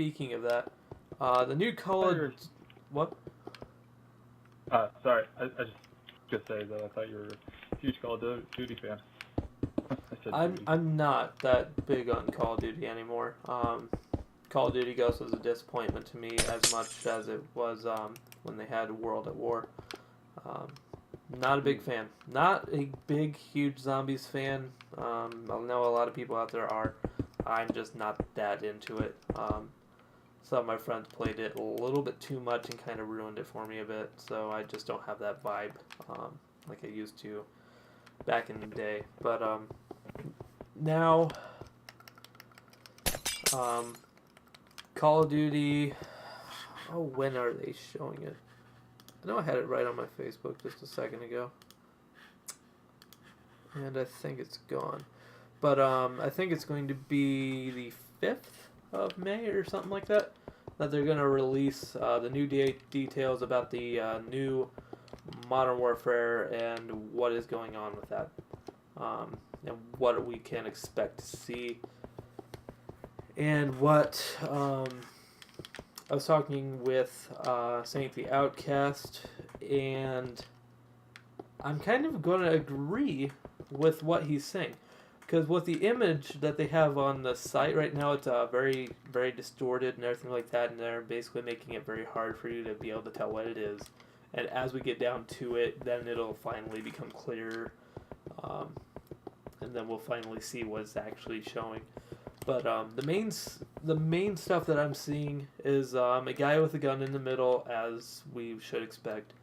speaking of that, the new Call of... What? Sorry, I just gonna say that I thought you were a huge Call of Duty fan. I'm not that big on Call of Duty anymore. Call of Duty Ghosts was a disappointment to me as much as it was when they had World at War. Not a big fan. Not a big, huge zombies fan. I know a lot of people out there are. I'm just not that into it. Some of my friends played it a little bit too much and kind of ruined it for me a bit. So I just don't have that vibe like I used to back in the day. But now, Call of Duty. Oh, when are they showing it? I know I had it right on my Facebook just a second ago. And I think it's gone. But I think it's going to be the 5th of May or something like that. That they're going to release the new details about the new Modern Warfare and what is going on with that. And what we can expect to see. And what... I was talking with Saint the Outcast, and I'm kind of going to agree with what he's saying. Because with the image that they have on the site right now, it's very, very distorted and everything like that, and they're basically making it very hard for you to be able to tell what it is. And as we get down to it, then it'll finally become clearer, and then we'll finally see what it's actually showing. But the main stuff that I'm seeing is a guy with a gun in the middle, as we should expect,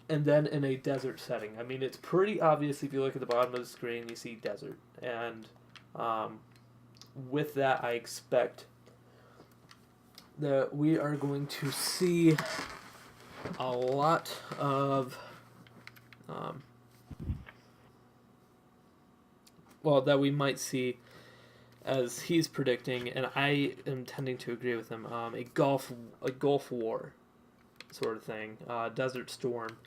and then in a desert setting. I mean, it's pretty obvious if you look at the bottom of the screen, you see desert. And with that, I expect that we are going to see a lot of... that we might see, as he's predicting, and I am tending to agree with him, a Gulf War sort of thing, Desert Storm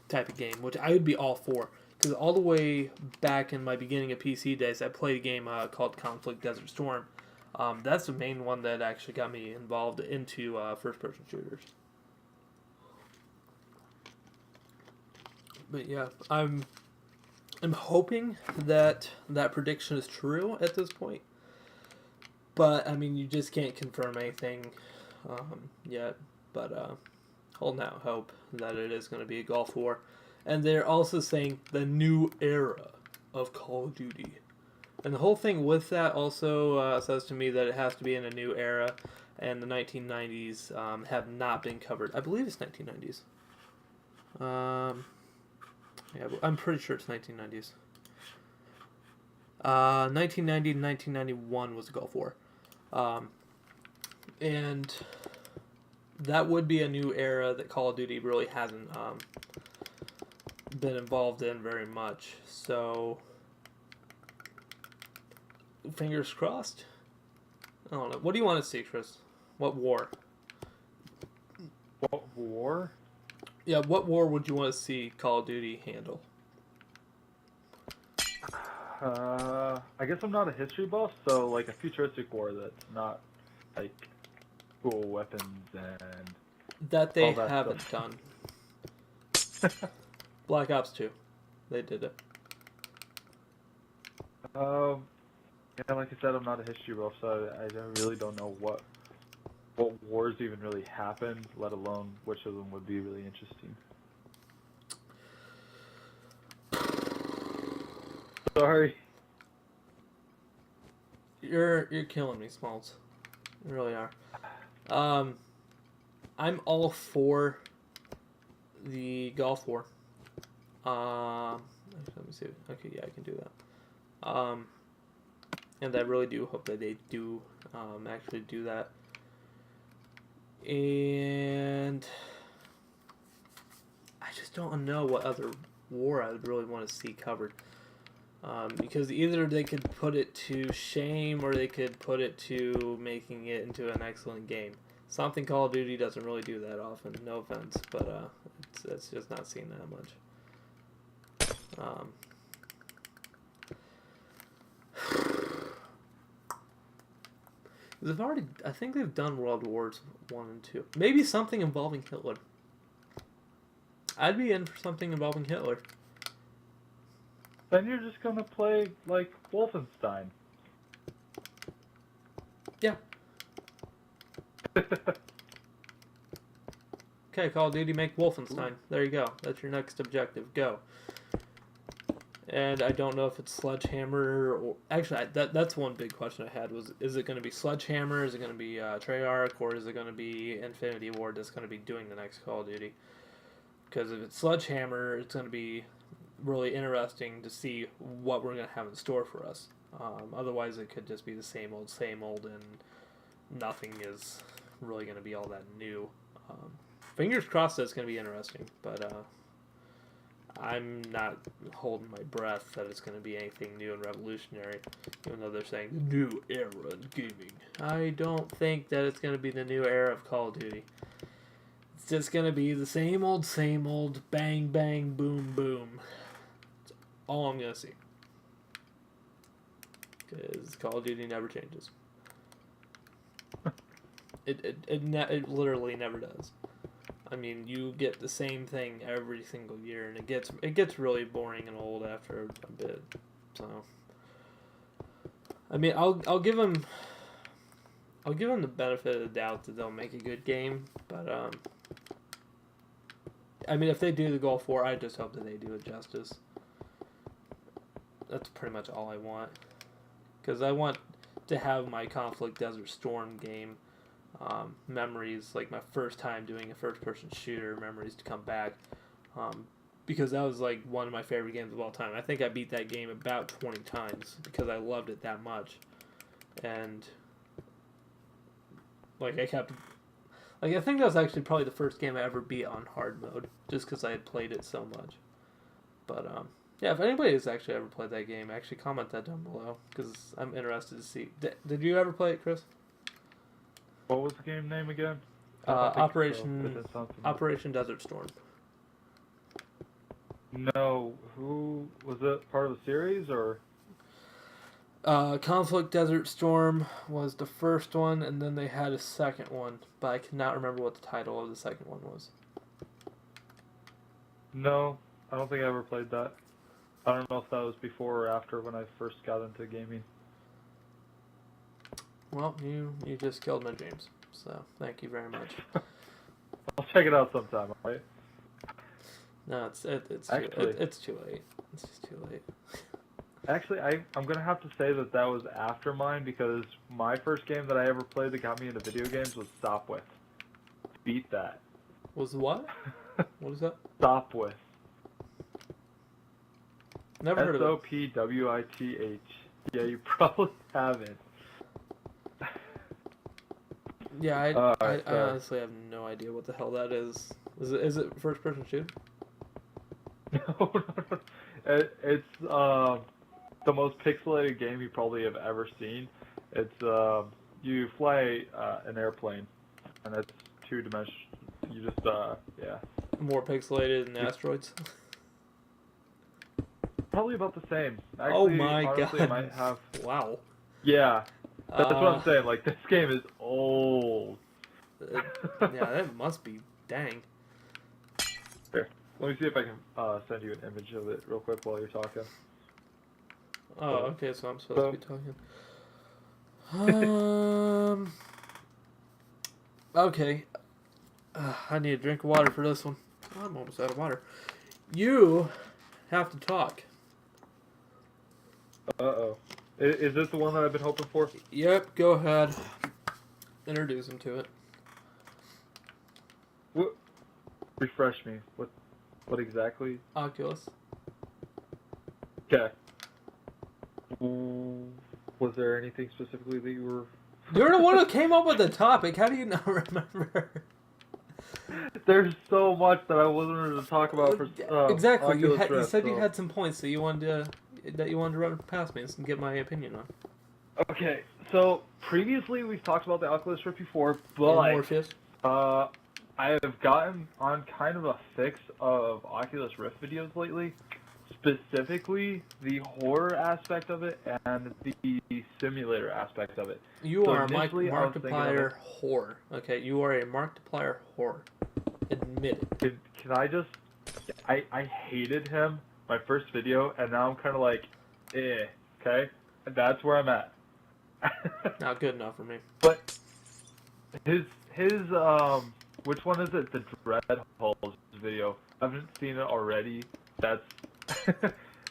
type of game, which I would be all for. Because all the way back in my beginning of PC days, I played a game called Conflict Desert Storm. That's the main one that actually got me involved into first-person shooters. But yeah, I'm hoping that that prediction is true at this point. But, I mean, you just can't confirm anything yet. But holding out hope that it is going to be a Gulf War. And they're also saying the new era of Call of Duty. And the whole thing with that also says to me that it has to be in a new era. And the 1990s have not been covered. I believe it's 1990s. Yeah, I'm pretty sure it's 1990s. 1990 to 1991 was the Gulf War. And that would be a new era that Call of Duty really hasn't been involved in very much. So, fingers crossed. I don't know. What do you want to see, Chris? What war? What war? Yeah, what war would you want to see Call of Duty handle? I guess I'm not a history buff, so like a futuristic war that's not like cool weapons and that they all that haven't stuff. done. Black Ops 2, they did it. Yeah, like I said, I'm not a history buff, so I really don't know what wars even really happened, let alone which of them would be really interesting. Sorry. You're killing me, Smalls. You really are. I'm all for the Gulf War. Let me see. Okay, yeah, I can do that. And I really do hope that they do actually do that. And I just don't know what other war I would really want to see covered. Because either they could put it to shame or they could put it to making it into an excellent game. Something Call of Duty doesn't really do that often, no offense, but it's just not seen that much. I think they've done World Wars 1 and 2. Maybe something involving Hitler. I'd be in for something involving Hitler. Then you're just gonna play like Wolfenstein. Yeah. Okay, Call of Duty, make Wolfenstein. There you go. That's your next objective. Go. And I don't know if it's Sledgehammer or... Actually, that's one big question I had was, is it going to be Sledgehammer, is it going to be Treyarch, or is it going to be Infinity Ward that's going to be doing the next Call of Duty? Because if it's Sledgehammer, it's going to be really interesting to see what we're going to have in store for us. Otherwise, it could just be the same old, and nothing is really going to be all that new. Fingers crossed that it's going to be interesting, but I'm not holding my breath that it's going to be anything new and revolutionary, even though they're saying the new era in gaming. I don't think that it's going to be the new era of Call of Duty. It's just going to be the same old, bang, bang, boom, boom. That's all I'm going to see. Because Call of Duty never changes. It literally never does. I mean, you get the same thing every single year, and it gets really boring and old after a bit. So, I mean, I'll give them the benefit of the doubt that they'll make a good game, but I mean, if they do the Gulf War, I just hope that they do it justice. That's pretty much all I want, because I want to have my Conflict Desert Storm game. Memories, like my first time doing a first-person shooter, memories to come back, because that was like one of my favorite games of all time. I think I beat that game about 20 times because I loved it that much, and like I think that was actually probably the first game I ever beat on hard mode, just because I had played it so much. But yeah, if anybody has actually ever played that game, actually comment that down below, because I'm interested to see. Did you ever play it, Chris? What was the game name again? Operation Desert Storm. No, who was it? Part of the series or? Conflict Desert Storm was the first one, and then they had a second one, but I cannot remember what the title of the second one was. No, I don't think I ever played that. I don't know if that was before or after when I first got into gaming. Well, you just killed my dreams, so thank you very much. I'll check it out sometime, alright? No, it's Actually, it's too late. It's just too late. Actually, I'm gonna have to say that was after mine, because my first game that I ever played that got me into video games was Stopwith. Beat that. Was what? What is that? Stopwith. Never heard of it. Sopwith. Yeah, you probably haven't. Yeah, I honestly have no idea what the hell that is. Is it first person shoot? No. It's the most pixelated game you probably have ever seen. It's you fly an airplane, and it's 2-dimensional. You just yeah. More pixelated than Asteroids. Probably about the same. Actually, Oh my honestly, god! It might have. Wow. Yeah. That's what I'm saying. Like, this game is old. Yeah, that must be. Dang. Here, let me see if I can send you an image of it real quick while you're talking. Oh, okay. So I'm supposed to be talking. Okay. I need a drink of water for this one. I'm almost out of water. You have to talk. Uh-oh. Is this the one that I've been hoping for? Yep, go ahead. Introduce him to it. What? Refresh me. What exactly? Oculus. Okay. Was there anything specifically that you were... You're the one who came up with the topic. How do you not remember? There's so much that I wasn't going to talk about for exactly. You said so. you had some points that you wanted to run past me and get my opinion on. Okay, so previously we've talked about the Oculus Rift before, but I have gotten on kind of a fix of Oculus Rift videos lately, specifically the horror aspect of it and the simulator aspect of it. You So are a initially, I was thinking of Markiplier it. whore. Okay, you are a Markiplier whore. Admit it. Can I just? I hated him my first video, and now I'm kind of like, okay, that's where I'm at. Not good enough for me. But his which one is it? The Dread Holes video. I haven't seen it already. That's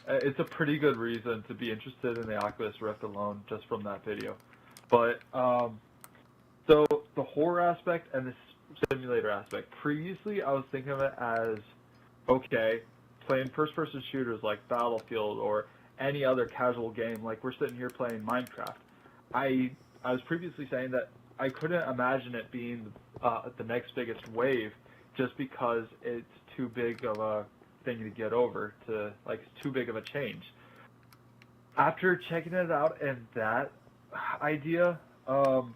it's a pretty good reason to be interested in the Oculus Rift alone, just from that video. But so the horror aspect and the simulator aspect. Previously, I was thinking of it as, okay, playing first-person shooters like Battlefield or any other casual game, like we're sitting here playing Minecraft. I was previously saying that I couldn't imagine it being the next biggest wave, just because it's too big of a thing to get over, like it's too big of a change. After checking it out and that idea, you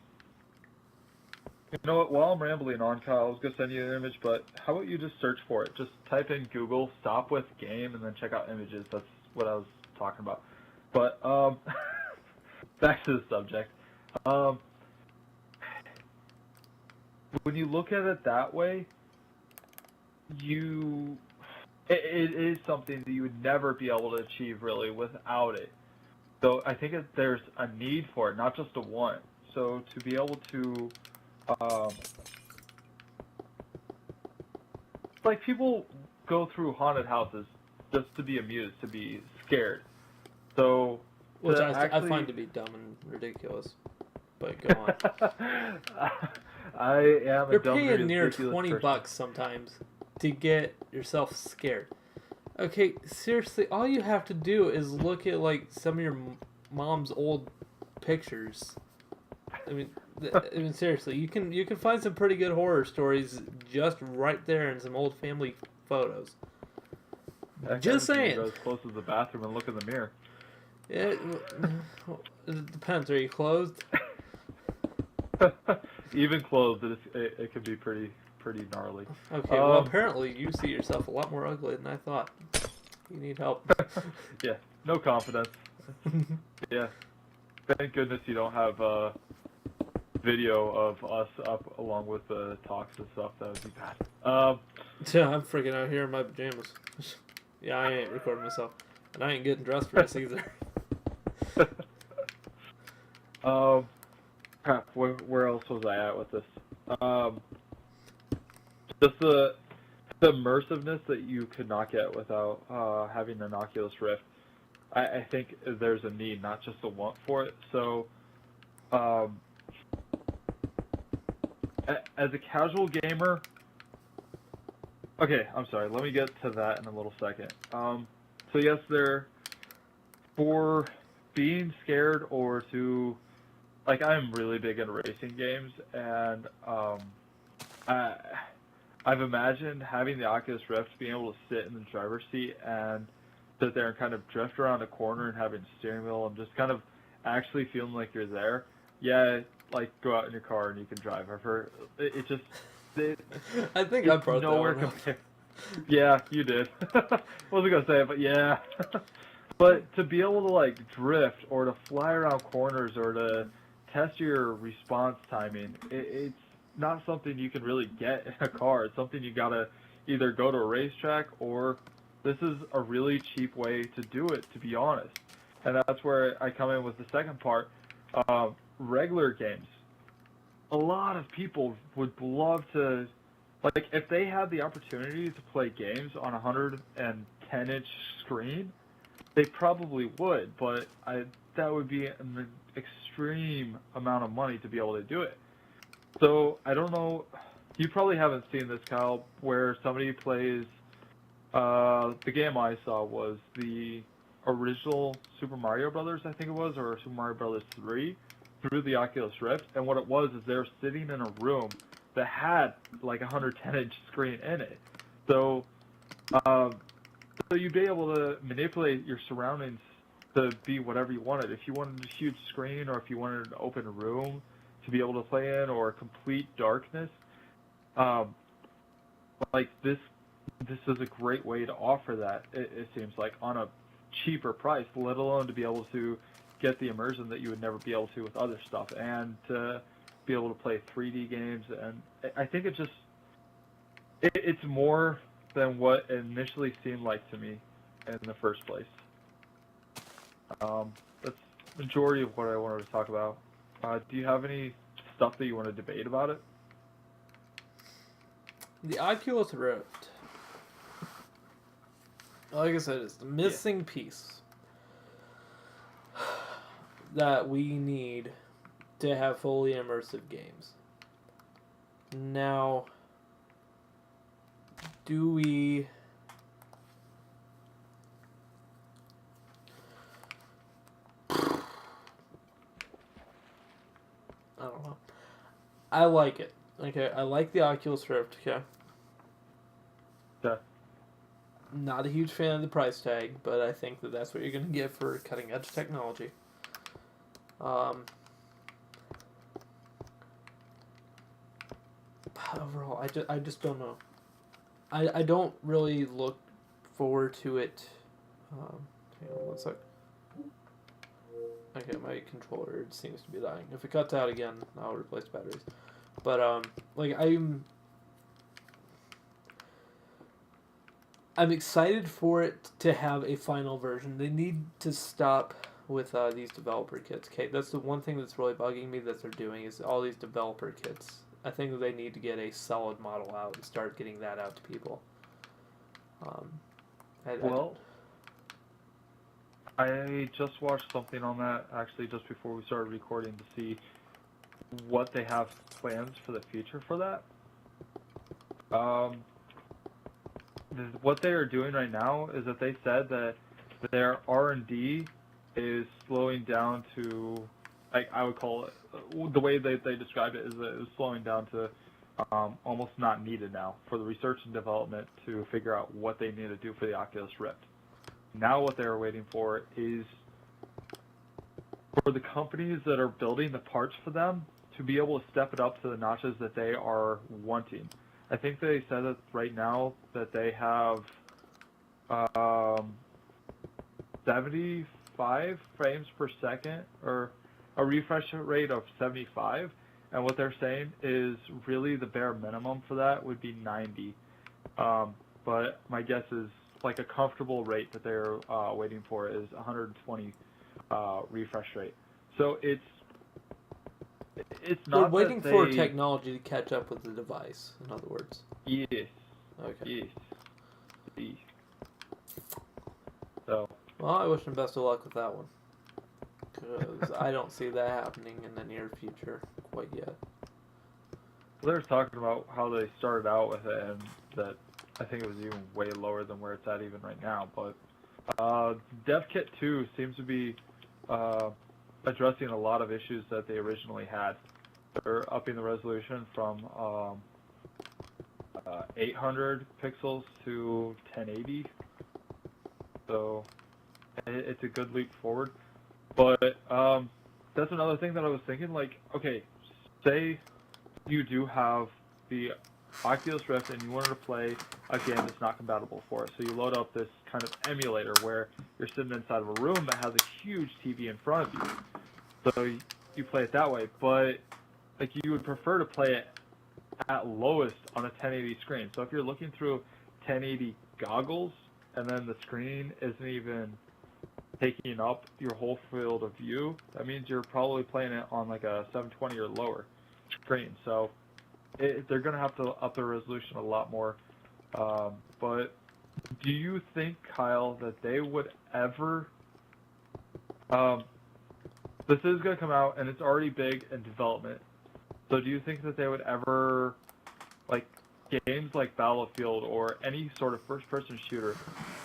know what, while I'm rambling on, Kyle, I was going to send you an image, but how about you just search for it? Just type in Google, stop with game, and then check out images. That's what I was talking about. But, back to the subject. When you look at it that way, it is something that you would never be able to achieve, really, without it. So I think there's a need for it, not just a want. So to be able to, like, people go through haunted houses just to be amused, to be scared. So, Which I find to be dumb and ridiculous. But go on. I am You're a dumb, paying near ridiculous $20 person. sometimes to get yourself scared. Okay, seriously, all you have to do is look at like some of your mom's old pictures. I mean, seriously, you can find some pretty good horror stories just right there in some old family photos. Just saying. Go as close as the bathroom and look in the mirror. It depends. Are you closed? Even clothed, it can be pretty gnarly. Okay, well, apparently you see yourself a lot more ugly than I thought. You need help. Yeah, no confidence. Yeah, thank goodness you don't have video of us up along with the talks and stuff. That would be bad. Yeah, I'm freaking out here in my pajamas. Yeah, I ain't recording myself. And I ain't getting dressed for this either. Crap, where else was I at with this? Just the immersiveness that you could not get without having an Oculus Rift. I think there's a need, not just a want for it. So, as a casual gamer, okay, I'm sorry. Let me get to that in a little second. So yes, for being scared or to, like, I'm really big into racing games, and I've imagined having the Oculus Rift, being able to sit in the driver's seat and sit there and kind of drift around a corner and having a steering wheel and just kind of actually feeling like you're there. Yeah, like, go out in your car and you can drive. I think I brought nowhere that one up. compared. Yeah, you did. Wasn't gonna say it, but yeah. But to be able to, like, drift or to fly around corners or to test your response timing, it's not something you can really get in a car. It's something you gotta either go to a racetrack, or this is a really cheap way to do it, to be honest. And that's where I come in with the second part. Regular games. A lot of people would love to, like, if they had the opportunity to play games on a 110-inch screen, they probably would, but that would be an extreme amount of money to be able to do it. So, I don't know, you probably haven't seen this, Kyle, where somebody plays, the game I saw was the original Super Mario Brothers, I think it was, or Super Mario Brothers 3, through the Oculus Rift, and what it was is they were sitting in a room that had, like, a 110-inch screen in it. So you'd be able to manipulate your surroundings to be whatever you wanted. If you wanted a huge screen, or if you wanted an open room to be able to play in, or complete darkness, like, this this is a great way to offer that. It seems like on a cheaper price, let alone to be able to get the immersion that you would never be able to with other stuff, and to be able to play 3D games. And I think it's more than what it initially seemed like to me in the first place. That's the majority of what I wanted to talk about. Do you have any stuff that you want to debate about it? The Oculus Rift, like I said, is the missing piece that we need to have fully immersive games. Now, do we... I don't know. I like it. Okay, I like the Oculus Rift, okay? Yeah. Not a huge fan of the price tag, but I think that that's what you're going to get for cutting edge technology. Overall, I just don't know. I don't really look forward to it. Hang on one sec. Okay, my controller seems to be dying. If it cuts out again, I'll replace batteries. But like I'm excited for it to have a final version. They need to stop with these developer kits. Okay, that's the one thing that's really bugging me that they're doing is all these developer kits. I think that they need to get a solid model out and start getting that out to people. I just watched something on that actually just before we started recording to see what they have plans for the future for that. What they are doing right now is that they said that their R&D is slowing down to, I would call it, the way they described it is that it was slowing down to almost not needed now for the research and development to figure out what they need to do for the Oculus Rift. Now what they're waiting for is for the companies that are building the parts for them to be able to step it up to the notches that they are wanting. I think they said that right now that they have 75 frames per second, or a refresh rate of 75, and what they're saying is really the bare minimum for that would be 90. But my guess is like a comfortable rate that they're waiting for is 120 refresh rate. So it's not. They're waiting for technology to catch up with the device. In other words. Yes. Okay. Yes. So. Well, I wish them best of luck with that one, because I don't see that happening in the near future quite yet. They were talking about how they started out with it, and that I think it was even way lower than where it's at even right now. But DevKit 2 seems to be addressing a lot of issues that they originally had. They're upping the resolution from 800 pixels to 1080. So it's a good leap forward. But that's another thing that I was thinking. Like, okay, say you do have the Oculus Rift and you wanted to play a game that's not compatible for it. So you load up this kind of emulator where you're sitting inside of a room that has a huge TV in front of you. So you play it that way. But like you would prefer to play it at lowest on a 1080 screen. So if you're looking through 1080 goggles and then the screen isn't even taking up your whole field of view, that means you're probably playing it on like a 720 or lower screen. So they're going to have to up their resolution a lot more. But do you think, Kyle, that they would ever... this is going to come out, and it's already big in development. So do you think that they would ever, like, games like Battlefield or any sort of first-person shooter,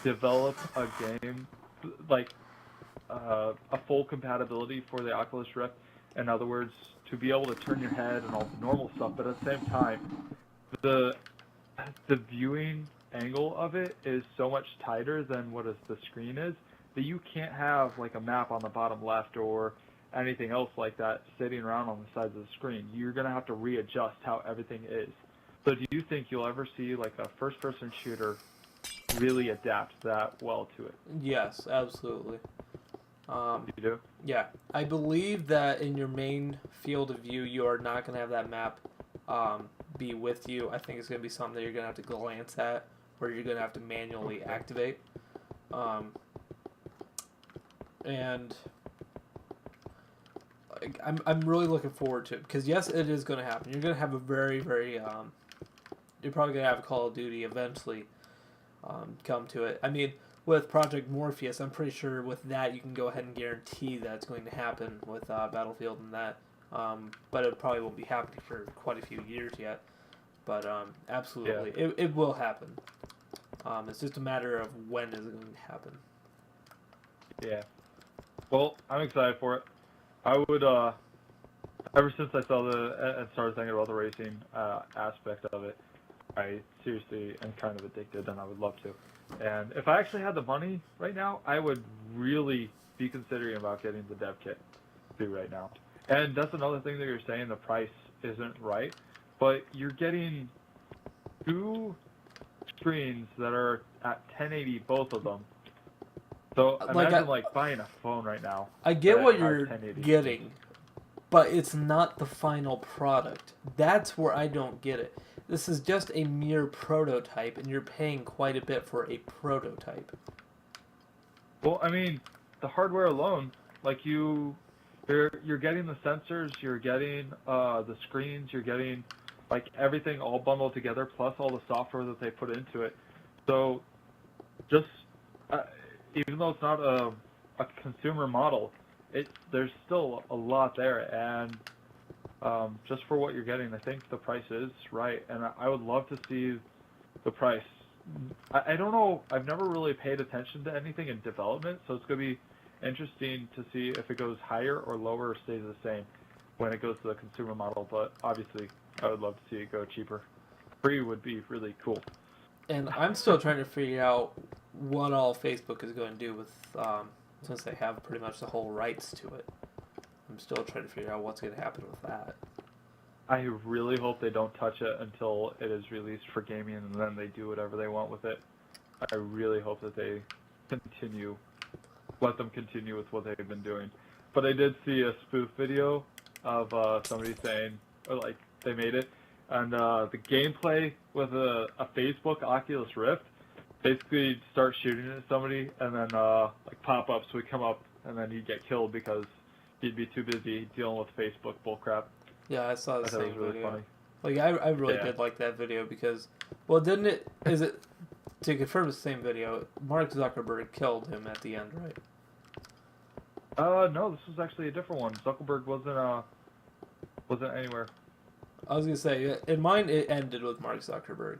develop a game, like, a full compatibility for the Oculus Rift? In other words, to be able to turn your head and all the normal stuff, but at the same time, the viewing angle of it is so much tighter than what the screen is that you can't have like a map on the bottom left or anything else like that sitting around on the sides of the screen. You're going to have to readjust how everything is. So do you think you'll ever see like a first-person shooter really adapt that well to it? Yes, absolutely. You do? Yeah, I believe that in your main field of view, you are not going to have that map be with you. I think it's going to be something that you're going to have to glance at, or you're going to have to manually activate. And I'm really looking forward to it because yes, it is going to happen. You're going to have a very you're probably going to have a Call of Duty eventually come to it. I mean, with Project Morpheus, I'm pretty sure with that you can go ahead and guarantee that it's going to happen with Battlefield and that. But it probably won't be happening for quite a few years yet. But absolutely, it will happen. It's just a matter of when is it going to happen. Yeah. Well, I'm excited for it. I would, ever since I saw and started thinking about the racing aspect of it, I seriously am kind of addicted, and I would love to. And if I actually had the money right now, I would really be considering about getting the dev kit right now. And that's another thing that you're saying, the price isn't right, but you're getting 2 screens that are at 1080, both of them. So imagine buying a phone right now. I get what you're getting, but it's not the final product. That's where I don't get it. This is just a mere prototype, and you're paying quite a bit for a prototype. Well, I mean, the hardware alone, like you're getting the sensors, you're getting the screens, you're getting like everything all bundled together, plus all the software that they put into it. So, just even though it's not a consumer model, there's still a lot there, and just for what you're getting, I think the price is right, and I would love to see the price. I don't know, I've never really paid attention to anything in development, so it's going to be interesting to see if it goes higher or lower or stays the same when it goes to the consumer model, but obviously I would love to see it go cheaper. Free would be really cool. And I'm still trying to figure out what all Facebook is going to do with, since they have pretty much the whole rights to it. I'm still trying to figure out what's going to happen with that. I really hope they don't touch it until it is released for gaming, and then they do whatever they want with it. I really hope that they let them continue with what they've been doing. But I did see a spoof video of somebody saying, or like, they made it, and the gameplay with a Facebook Oculus Rift, basically start shooting at somebody, and then like pop-ups would come up, and then you'd get killed because he'd be too busy dealing with Facebook bullcrap. Yeah, I saw the same it was really video. Funny. Like I really did like that video because, well, didn't it? Is it to confirm the same video? Mark Zuckerberg killed him at the end, right? No, this was actually a different one. Zuckerberg wasn't anywhere. I was gonna say in mine it ended with Mark Zuckerberg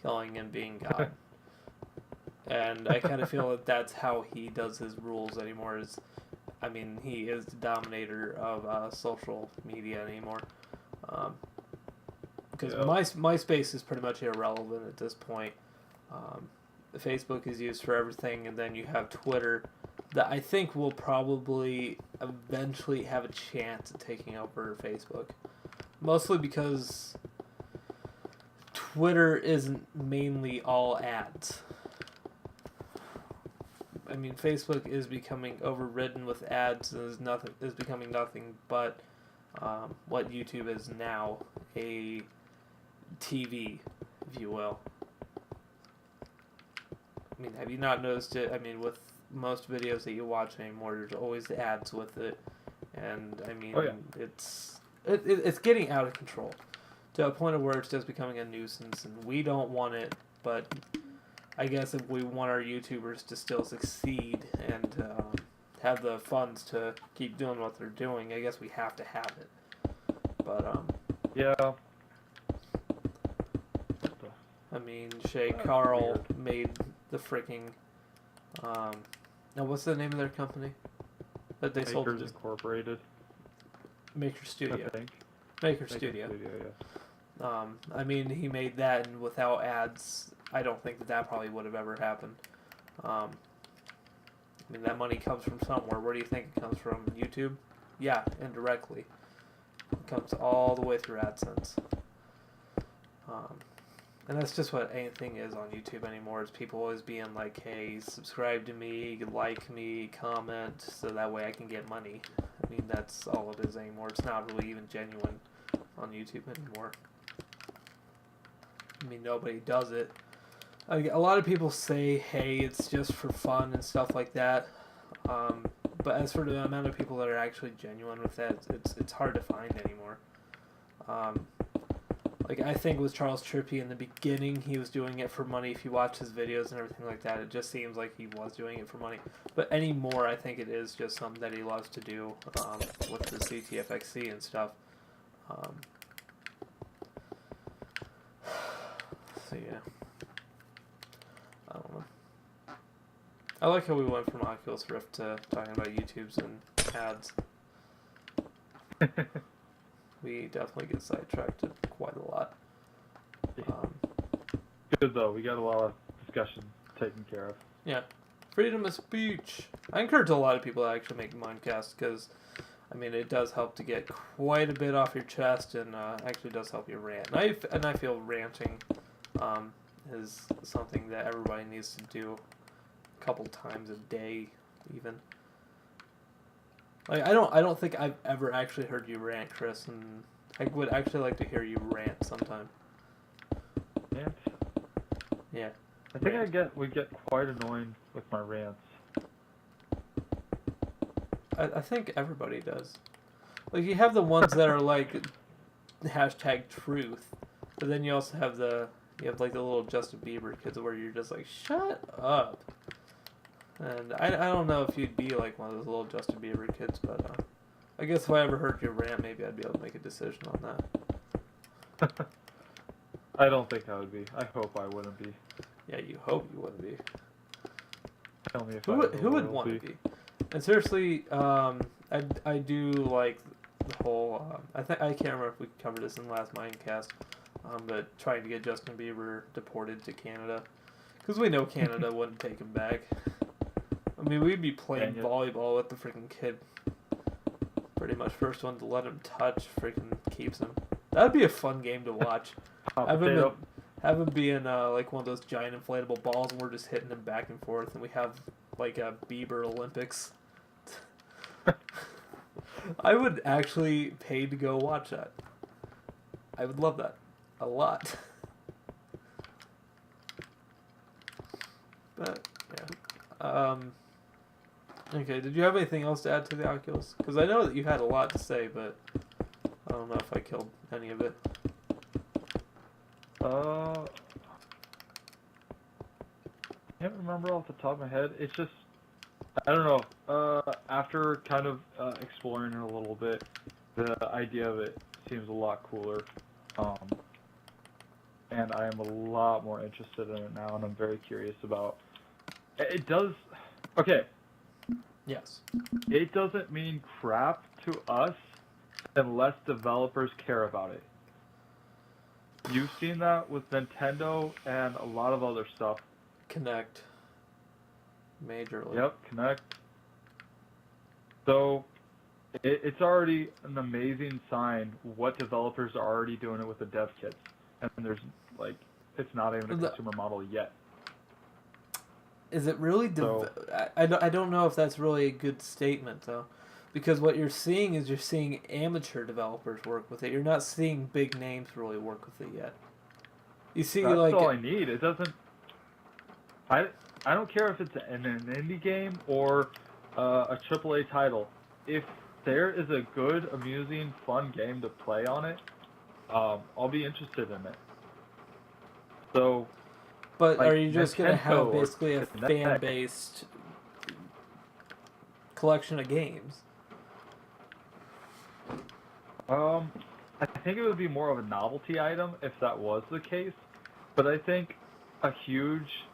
killing and being God, and I kind of feel that that's how he does his rules anymore. I mean, he is the dominator of social media anymore. Because MySpace is pretty much irrelevant at this point. Facebook is used for everything, and then you have Twitter that I think will probably eventually have a chance at taking over Facebook. Mostly because Twitter isn't mainly all ads. I mean, Facebook is becoming overridden with ads and is becoming nothing but what YouTube is now, a TV, if you will. I mean, have you not noticed it? I mean, with most videos that you watch anymore, there's always ads with it, and I mean, it's getting out of control to a point of where it's just becoming a nuisance, and we don't want it, but I guess if we want our YouTubers to still succeed and have the funds to keep doing what they're doing, I guess we have to have it. But yeah. I mean, Shay Carl made the freaking now what's the name of their company that they sold to? Incorporated. Maker Studio. I think. Maker Studio. Yeah. I mean, he made that, and without ads, I don't think that probably would have ever happened. I mean, that money comes from somewhere. Where do you think it comes from? YouTube? Yeah, indirectly. It comes all the way through AdSense. Um, and that's just what anything is on YouTube anymore. Is people always being like, "Hey, subscribe to me, like me, comment, so that way I can get money." I mean, that's all it is anymore. It's not really even genuine on YouTube anymore. I mean, nobody does it. A lot of people say, "Hey, it's just for fun and stuff like that." But as for the amount of people that are actually genuine with that, it's hard to find anymore. Like, I think with Charles Trippy in the beginning, he was doing it for money. If you watch his videos and everything like that, it just seems like he was doing it for money. But anymore, I think it is just something that he loves to do with the CTFXC and stuff. So, yeah. I don't know. I like how we went from Oculus Rift to talking about YouTubes and ads. We definitely get sidetracked quite a lot. Good though, we got a lot of discussion taken care of. Yeah. Freedom of speech. I encourage a lot of people to actually make Minecast because, I mean, it does help to get quite a bit off your chest and actually does help you rant. And I feel ranting is something that everybody needs to do a couple times a day, even. Like, I don't think I've ever actually heard you rant, Chris, and I would actually like to hear you rant sometime. Rant? Yeah. I think we get quite annoying with my rants. I think everybody does. Like, you have the ones that are like hashtag truth, but then you also have like the little Justin Bieber kids where you're just like, shut up. And I don't know if you'd be like one of those little Justin Bieber kids, but I guess if I ever heard your rant, maybe I'd be able to make a decision on that. I don't think I would be. I hope I wouldn't be. Yeah, you hope you wouldn't be. Tell me if Who would want to be? And seriously, I do like the whole. I can't remember if we covered this in the last Minecast, but trying to get Justin Bieber deported to Canada, because we know Canada wouldn't take him back. I mean, we'd be playing volleyball with the freaking kid. Pretty much first one to let him touch freaking keeps him. That'd be a fun game to watch. Have him be in like one of those giant inflatable balls, and we're just hitting him back and forth, and we have like a Bieber Olympics. I would actually pay to go watch that. I would love that a lot. But yeah. Okay, did you have anything else to add to the Oculus? Because I know that you had a lot to say, but I don't know if I killed any of it. I can't remember off the top of my head. It's just, I don't know. After kind of exploring it a little bit, the idea of it seems a lot cooler. And I am a lot more interested in it now, and I'm very curious about. It does. Okay. Yes. It doesn't mean crap to us unless developers care about it. You've seen that with Nintendo and a lot of other stuff. Connect. Majorly. Yep, Connect. So, it's already an amazing sign what developers are already doing it with the dev kits. And there's, like, it's not even a consumer model yet. Is it really? I don't know if that's really a good statement, though. Because what you're seeing is you're seeing amateur developers work with it. You're not seeing big names really work with it yet. You see, that's like... all I need. It doesn't... I don't care if it's an indie game or a AAA title. If there is a good, amusing, fun game to play on it, I'll be interested in it. So... But like, are you just going to have basically a Nintendo fan-based collection of games? I think it would be more of a novelty item if that was the case. But I think a huge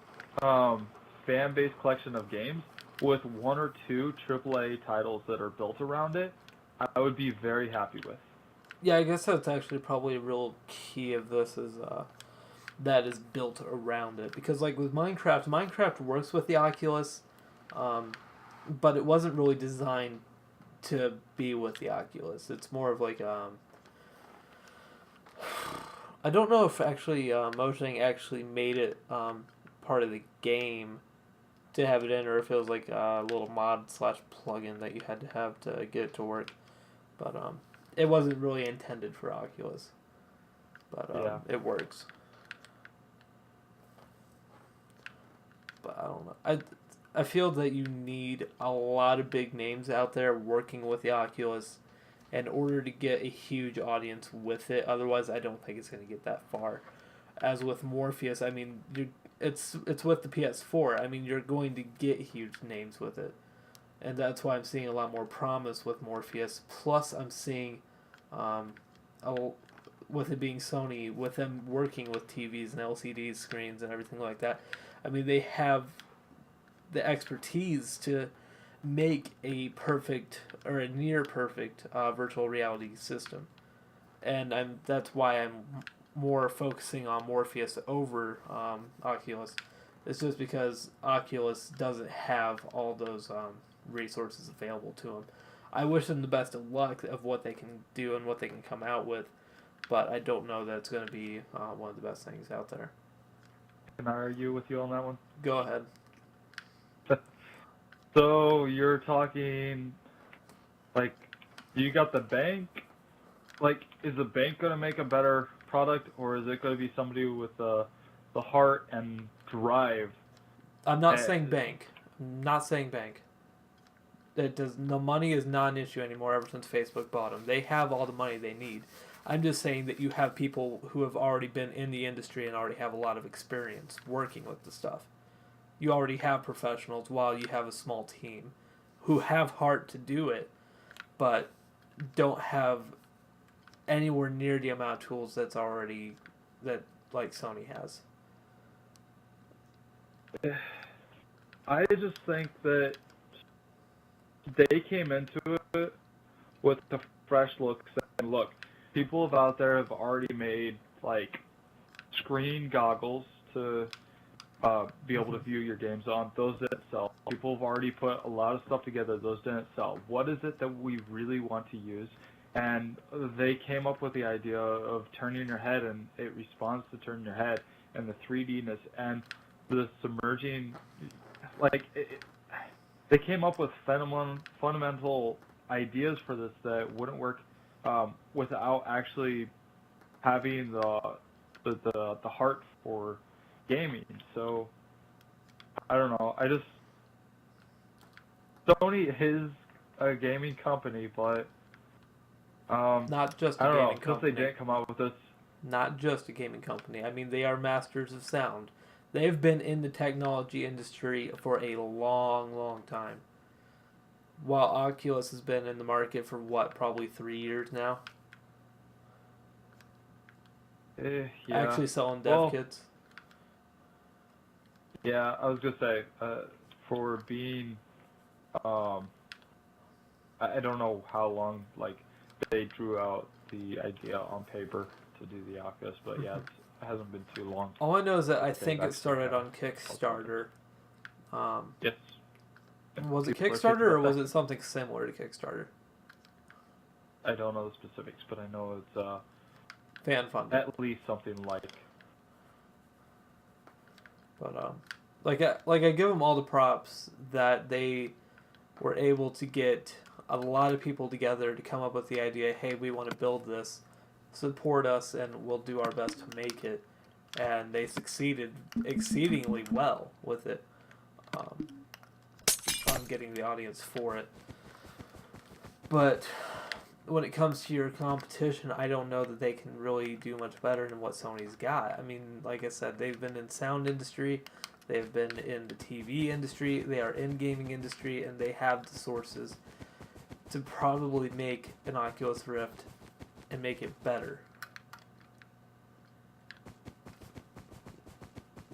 fan-based collection of games with one or two AAA titles that are built around it, I would be very happy with. Yeah, I guess that's actually probably a real key of this is that is built around it. Because like with Minecraft works with the Oculus, but it wasn't really designed to be with the Oculus. It's more of like I don't know if actually Mojang actually made it part of the game to have it in, or if it was like a little mod slash plugin that you had to have to get it to work. But it wasn't really intended for Oculus. But Yeah. it works. But I don't know. I feel that you need a lot of big names out there working with the Oculus in order to get a huge audience with it. Otherwise, I don't think it's going to get that far. As with Morpheus, I mean, it's with the PS4. I mean, you're going to get huge names with it, and that's why I'm seeing a lot more promise with Morpheus. Plus, I'm seeing, a, with it being Sony, with them working with TVs and LCD screens and everything like that. I mean, they have the expertise to make a perfect or a near perfect virtual reality system, and that's why I'm more focusing on Morpheus over Oculus. It's just because Oculus doesn't have all those resources available to them. I wish them the best of luck of what they can do and what they can come out with, but I don't know that it's going to be one of the best things out there. Can I argue with you on that one? Go ahead. So you're talking, like, you got the bank. Like, is the bank going to make a better product, or is it going to be somebody with the heart and drive? I'm not saying bank. I'm not saying bank. The money is not an issue anymore ever since Facebook bought them. They have all the money they need. I'm just saying that you have people who have already been in the industry and already have a lot of experience working with the stuff. You already have professionals while you have a small team who have heart to do it, but don't have anywhere near the amount of tools that like Sony has. I just think that they came into it with the fresh look, saying, look, people out there have already made, like, screen goggles to be able to view your games on. Those didn't sell. People have already put a lot of stuff together. Those didn't sell. What is it that we really want to use? And they came up with the idea of turning your head, and it responds to turning your head, and the 3D-ness, and the submerging, like, they came up with fundamental ideas for this that wouldn't work without actually having the heart for gaming. So I don't know. Sony is a gaming company, but Not just a I don't know. gaming Since company. they didn't come out with this, Not just a gaming company. I mean, they are masters of sound. They've been in the technology industry for a long, long time. While Oculus has been in the market for what, probably 3 years now? yeah. Actually selling dev Well, kits. yeah, I was gonna say, for being, I don't know how long, like, they drew out the idea on paper to do the Oculus, but yeah, it hasn't been too long. All I know is that I They've think it actually started had on Kickstarter. Yes. Was it People are Kickstarter thinking or about was that. it something similar to Kickstarter? I don't know the specifics, but I know it's Fan funded. at least something like. But I give them all the props that they were able to get a lot of people together to come up with the idea. Hey, we want to build this, support us, and we'll do our best to make it. And they succeeded exceedingly well with it, on getting the audience for it. But when it comes to your competition, I don't know that they can really do much better than what Sony's got. I mean, like I said, they've been in sound industry, they've been in the TV industry, they are in gaming industry, and they have the sources to probably make an Oculus Rift and make it better.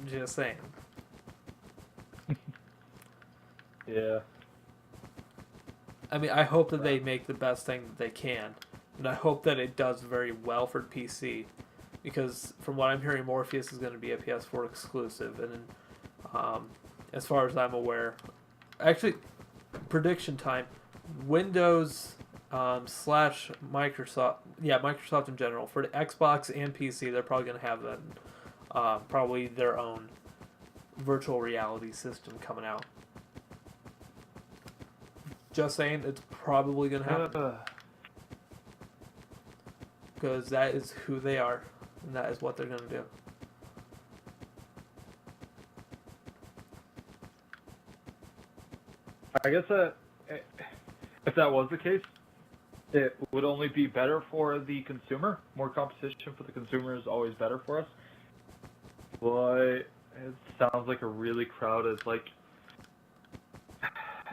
Just saying. Yeah. I mean, I hope that they make the best thing that they can, and I hope that it does very well for PC, because from what I'm hearing, Morpheus is going to be a PS4 exclusive, and as far as I'm aware, actually, prediction time, Windows slash Microsoft. Yeah, Microsoft in general. For the Xbox and PC, they're probably going to have probably their own virtual reality system coming out. Just saying, it's probably going to happen. Because that is who they are, and that is what they're going to do. I guess that if that was the case, it would only be better for the consumer. More competition for the consumer is always better for us. But it sounds like a really crowded, like,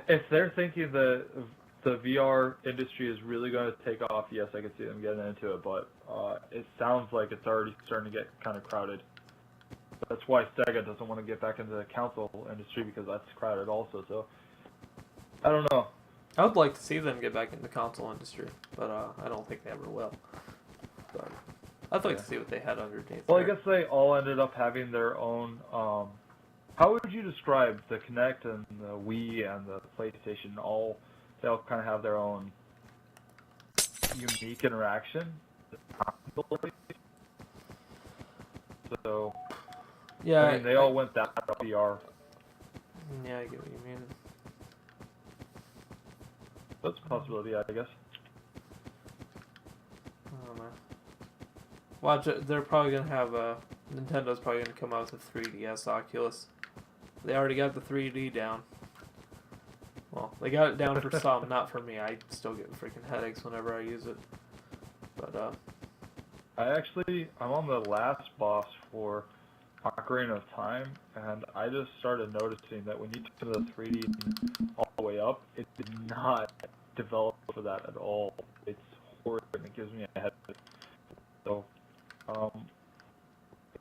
if they're thinking that the VR industry is really going to take off, yes, I can see them getting into it, but it sounds like it's already starting to get kind of crowded. That's why Sega doesn't want to get back into the console industry, because that's crowded also, so I don't know. I would like to see them get back in the console industry, but I don't think they ever will. But I'd like to see what they had underneath. Well, I guess they all ended up having their own. How would you describe the Kinect and the Wii and the PlayStation? They all kind of have their own unique interaction. So yeah, I mean, they all went that VR. Yeah, I get what you mean. That's a possibility, I guess. I don't know. Watch it. They're probably gonna have Nintendo's probably gonna come out with a 3DS Oculus. They already got the 3D down. Well, they got it down for some, not for me. I still get freaking headaches whenever I use it. But I'm on the last boss for Ocarina of Time, and I just started noticing that when you turn the 3D all the way up, it did not develop for that at all. It's horrid, and it gives me a headache. So,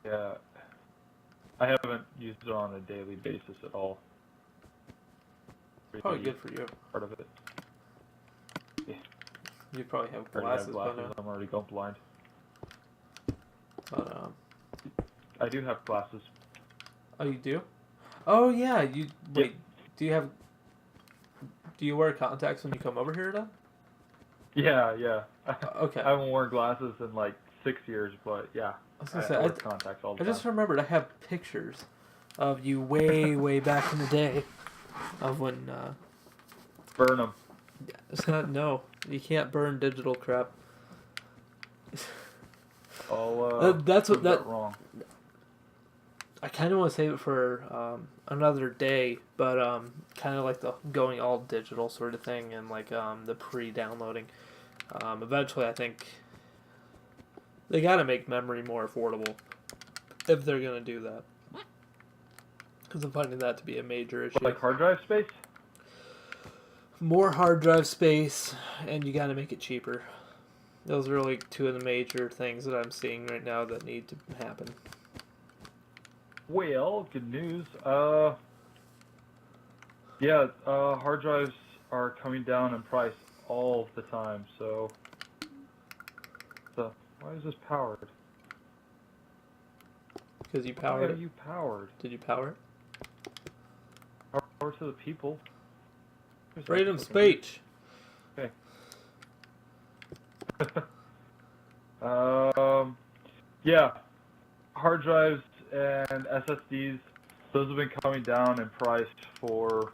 yeah, I haven't used it on a daily basis at all. probably good for you. Part of it. Yeah. You probably have I already glasses have by now. I'm already going blind. But I do have glasses. oh, you do? Oh yeah, you wait. Yep. Do you wear contacts when you come over here then? Yeah. Okay. I haven't worn glasses in like 6 years, but yeah. I was gonna I say, wear contacts all the I time. just remembered I have pictures of you way back in the day of when. Burn them. No, you can't burn digital crap. That's what that. wrong. I kind of want to save it for another day, but kind of like the going all digital sort of thing, and like the pre-downloading. Eventually, I think they got to make memory more affordable if they're gonna do that, because I'm finding that to be a major issue. Like hard drive space? More hard drive space, and you got to make it cheaper. Those are like two of the major things that I'm seeing right now that need to happen. Well, good news. Hard drives are coming down in price all the time, so why is this powered? Because you powered it? Why are you powered? Did you power it? Power to the people. Freedom of speech. Okay. Hard drives and SSDs, those have been coming down in price for,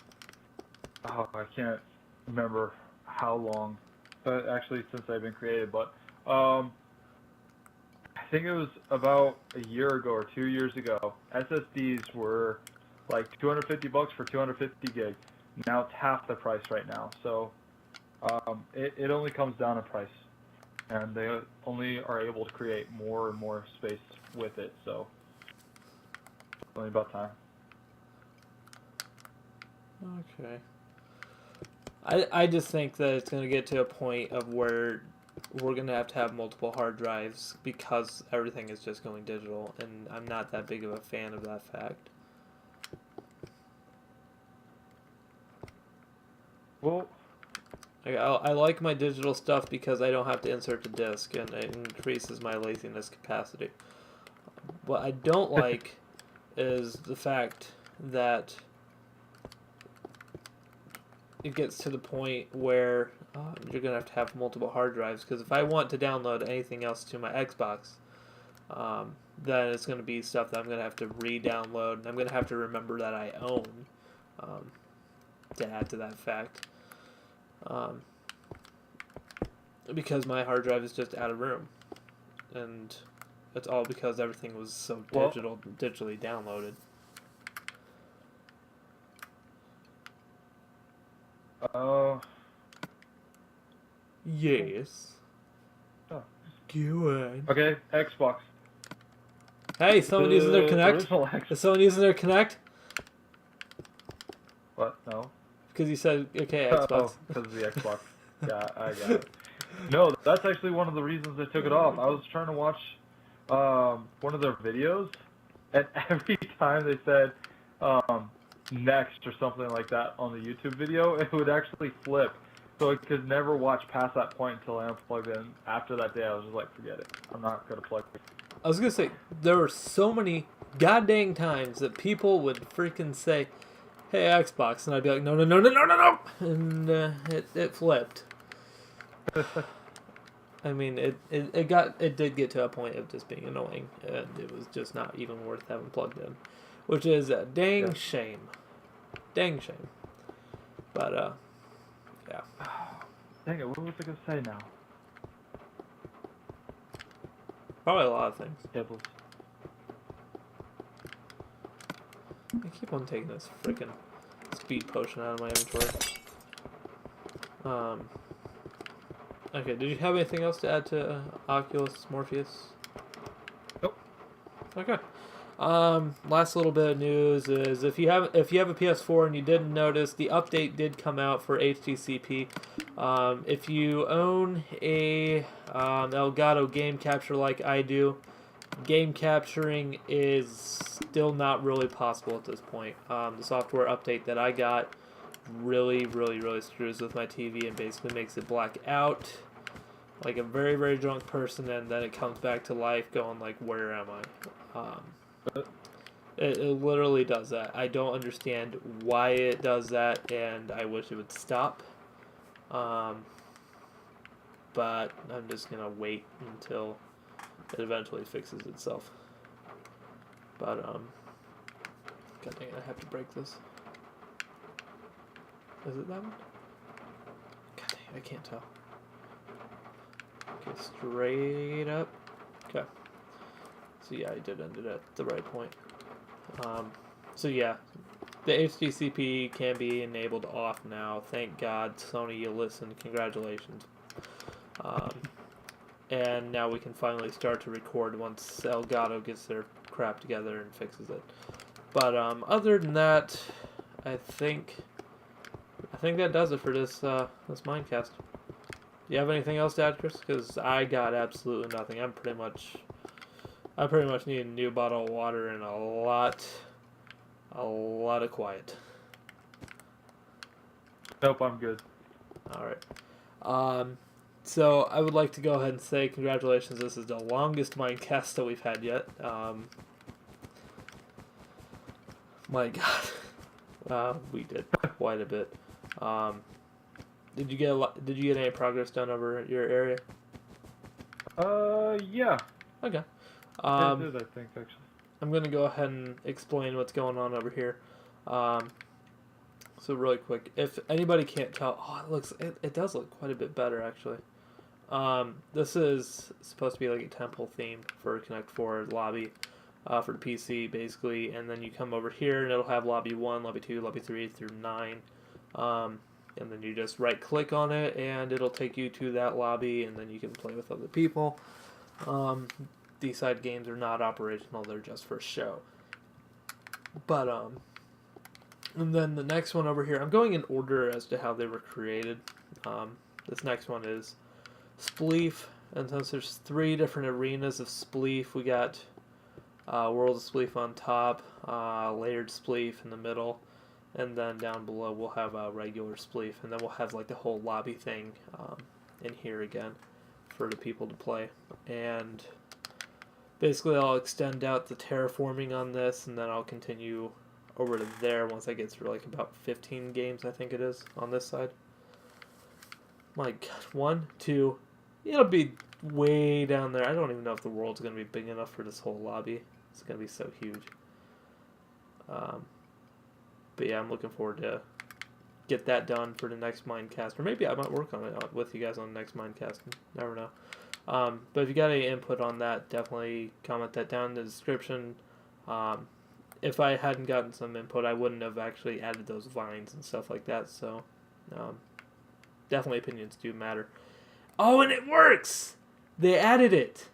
I can't remember how long, actually since they've been created, but I think it was about a year ago or 2 years ago, SSDs were like $250 for 250 gig. Now it's half the price right now, so it only comes down in price, and they only are able to create more and more space with it, so it's only about time. Okay. I just think that it's going to get to a point of where we're going to have multiple hard drives because everything is just going digital, and I'm not that big of a fan of that fact. Well, I like my digital stuff because I don't have to insert the disc, and it increases my laziness capacity. What I don't like is the fact that it gets to the point where you're gonna have multiple hard drives, because if I want to download anything else to my Xbox, then it's gonna be stuff that I'm gonna have to re-download, and I'm gonna have to remember that I own, to add to that fact, because my hard drive is just out of room, and it's all because everything was so digitally downloaded. Yes. Oh. Go on. Okay, Xbox. Hey, someone using their Kinect? Is someone using their Kinect? What? No. Because you said, okay, Xbox. Oh, because of the Xbox. Yeah, I got it. No, that's actually one of the reasons I took it off. I was trying to watch one of their videos, and every time they said next or something like that on the YouTube video, it would actually flip. So I could never watch past that point until I unplugged it. And after that day, I was just like, forget it. I'm not going to plug it. I was going to say, there were so many goddamn times that people would freaking say, hey, Xbox, and I'd be like, no, no, no, no, no, no, no, and it flipped. I mean, it did get to a point of just being annoying, and it was just not even worth having plugged in, which is a dang shame. Dang shame. But, yeah. Dang it, what was I going to say now? Probably a lot of things. Tables. I keep on taking this freaking speed potion out of my inventory. Okay, did you have anything else to add to Oculus Morpheus? Nope. Okay. Last little bit of news is if you have a PS4 and you didn't notice, the update did come out for HDCP. If you own a Elgato game capture like I do, game capturing is still not really possible at this point. The software update that I got really screws with my TV and basically makes it black out like a very drunk person, and then it comes back to life going like, where am I? It literally does that. I don't understand why it does that, and I wish it would stop. But I'm just gonna wait until it eventually fixes itself. But god dang it, I have to break this. Is it that one? God dang it, I can't tell. Okay, straight up. Okay. So yeah, I did end it at the right point. So yeah, the HDCP can be enabled off now. Thank God, Sony, you listened. Congratulations. And now we can finally start to record once Elgato gets their crap together and fixes it. But other than that, I think that does it for this Minecast. Do you have anything else to add, Chris? Because I got absolutely nothing. I pretty much need a new bottle of water and a lot of quiet. Nope, I'm good. All right. So I would like to go ahead and say congratulations. This is the longest Minecast that we've had yet. My God, we did quite a bit. Did you get any progress done over your area? Yeah. Okay. I did, I think, actually. I'm gonna go ahead and explain what's going on over here. So really quick, if anybody can't tell, it does look quite a bit better actually. This is supposed to be like a temple theme for Connect 4 lobby, for the PC basically, and then you come over here and it'll have lobby 1, lobby 2, lobby 3 through 9. And then you just right click on it and it'll take you to that lobby, and then you can play with other people. These side games are not operational, they're just for show. But and then the next one over here, I'm going in order as to how they were created. This next one is Spleef, and since there's 3 different arenas of Spleef, we got World of Spleef on top, Layered Spleef in the middle, and then down below we'll have a regular Spleef, and then we'll have like the whole lobby thing in here again for the people to play. And basically I'll extend out the terraforming on this, and then I'll continue over to there once I get through like about 15 games, I think it is, on this side. My God, 1, 2. It'll be way down there. I don't even know if the world's gonna be big enough for this whole lobby. It's gonna be so huge. But yeah, I'm looking forward to get that done for the next Minecast, or maybe I might work on it with you guys on the next Minecast. Never know. But if you got any input on that, definitely comment that down in the description. If I hadn't gotten some input, I wouldn't have actually added those vines and stuff like that. So, definitely opinions do matter. Oh, and it works! They added it.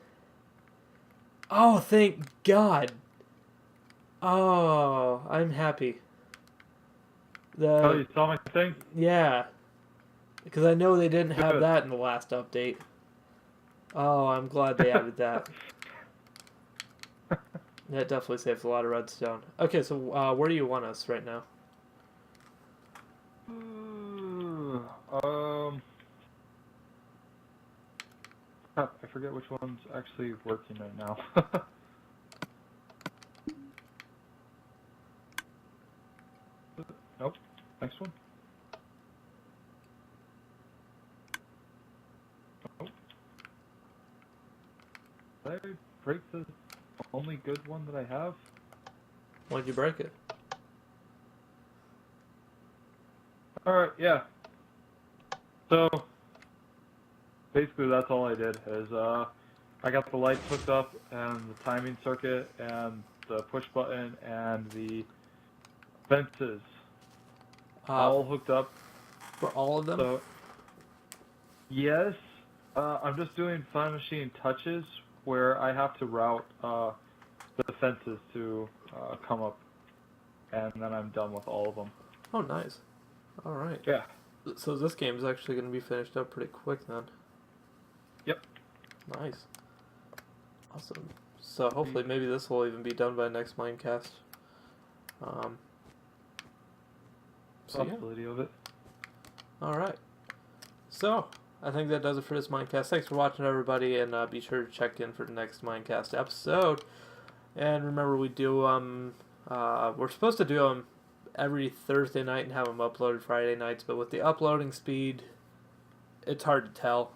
Oh, thank God. Oh, I'm happy. Oh, you saw my thing? Yeah. Because I know they didn't have Good. that in the last update. Oh, I'm glad they added that. That definitely saves a lot of redstone. Okay, so where do you want us right now? Crap, I forget which one's actually working right now. Nope. Next one. Nope. Did I break the only good one that I have? Why'd you break it? Alright, yeah. So, basically that's all I did, is I got the lights hooked up, and the timing circuit, and the push button, and the fences all hooked up. For all of them? So, yes, I'm just doing Fine Machine touches, where I have to route the fences to come up, and then I'm done with all of them. Oh, nice. Alright. Yeah. So this game's actually going to be finished up pretty quick then. Yep. Nice. Awesome. So hopefully maybe this will even be done by next Minecast. Possibility of it. Alright. So, I think that does it for this Minecast. Thanks for watching, everybody, and be sure to check in for the next Minecast episode. And remember, we do, we're supposed to do them every Thursday night and have them uploaded Friday nights, but with the uploading speed, it's hard to tell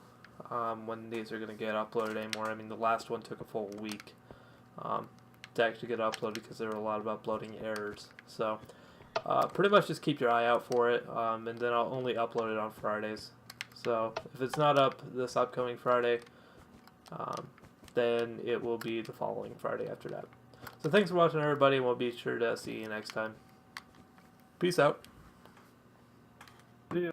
when these are going to get uploaded anymore. I mean, the last one took a full week to actually get uploaded because there were a lot of uploading errors. So, pretty much just keep your eye out for it, and then I'll only upload it on Fridays. So, if it's not up this upcoming Friday, then it will be the following Friday after that. So, thanks for watching, everybody, and we'll be sure to see you next time. Peace out. See ya.